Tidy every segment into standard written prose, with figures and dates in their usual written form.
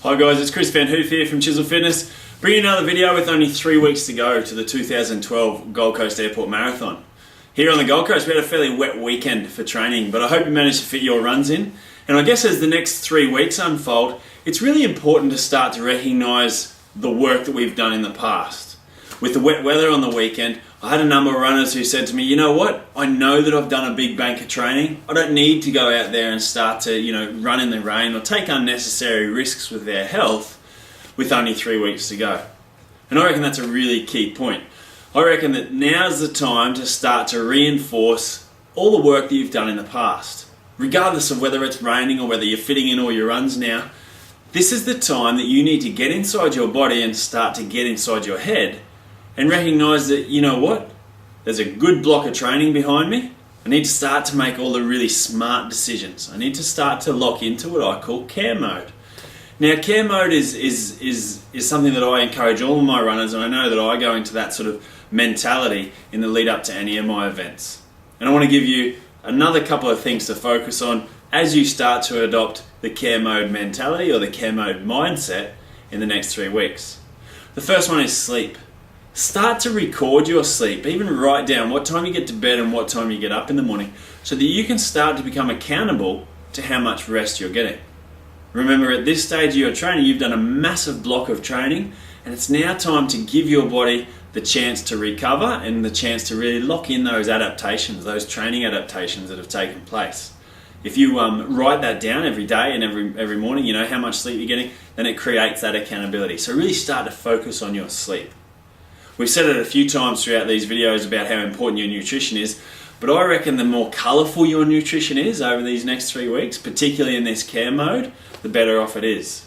Hi guys, it's Chris Van Hoof here from Chisel Fitness, bringing another video with only 3 weeks to go to the 2012 Gold Coast Airport Marathon. Here on the Gold Coast we had a fairly wet weekend for training, but I hope you managed to fit your runs in. And I guess as the next 3 weeks unfold, it's really important to start to recognise the work that we've done in the past. With the wet weather on the weekend, I had a number of runners who said to me, you know what, I know that I've done a big bank of training. I don't need to go out there and start to, run in the rain or take unnecessary risks with their health with only 3 weeks to go. And I reckon that's a really key point. I reckon that now's the time to start to reinforce all the work that you've done in the past. Regardless of whether it's raining or whether you're fitting in all your runs now, this is the time that you need to get inside your body and start to get inside your head and recognise that, you know what, there's a good block of training behind me. I need to start to make all the really smart decisions. I need to start to lock into what I call care mode. Now, care mode is something that I encourage all of my runners, and I know that I go into that sort of mentality in the lead up to any of my events. And I want to give you another couple of things to focus on as you start to adopt the care mode mentality or the care mode mindset in the next 3 weeks. The first one is sleep. Start to record your sleep, even write down what time you get to bed and what time you get up in the morning, so that you can start to become accountable to how much rest you're getting. Remember, at this stage of your training, you've done a massive block of training, and it's now time to give your body the chance to recover and the chance to really lock in those adaptations, those training adaptations that have taken place. If you write that down every day and every morning, you know how much sleep you're getting, then it creates that accountability. So really start to focus on your sleep. We've said it a few times throughout these videos about how important your nutrition is, but I reckon the more colourful your nutrition is over these next 3 weeks, particularly in this care mode, the better off it is.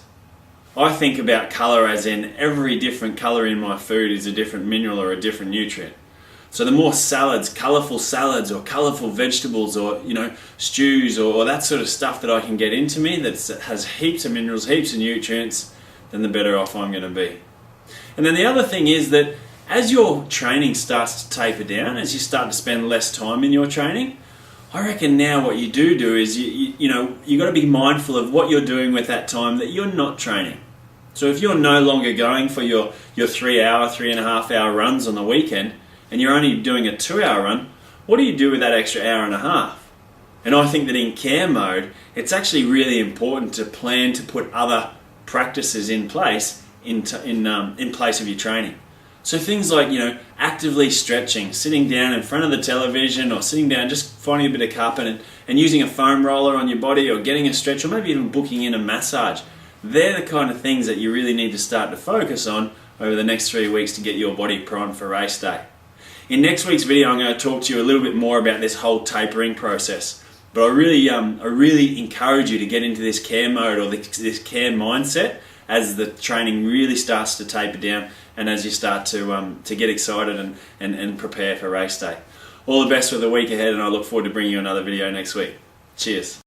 I think about colour as in every different colour in my food is a different mineral or a different nutrient. So the more salads, colourful salads or colourful vegetables or stews or that sort of stuff that I can get into me that has heaps of minerals, heaps of nutrients, then the better off I'm going to be. And then the other thing is that as your training starts to taper down, as you start to spend less time in your training, I reckon now what you do is you got to be mindful of what you're doing with that time that you're not training. So if you're no longer going for your 3 hour, 3.5 hour runs on the weekend, and you're only doing a 2-hour run, what do you do with that extra hour and a half? And I think that in care mode, it's actually really important to plan to put other practices in place in place of your training. So things like, actively stretching, sitting down in front of the television or sitting down, just finding a bit of carpet and using a foam roller on your body or getting a stretch or maybe even booking in a massage. They're the kind of things that you really need to start to focus on over the next 3 weeks to get your body primed for race day. In next week's video, I'm going to talk to you a little bit more about this whole tapering process. But I really encourage you to get into this care mode or this care mindset as the training really starts to taper down and as you start to get excited and prepare for race day. All the best for the week ahead, and I look forward to bringing you another video next week. Cheers.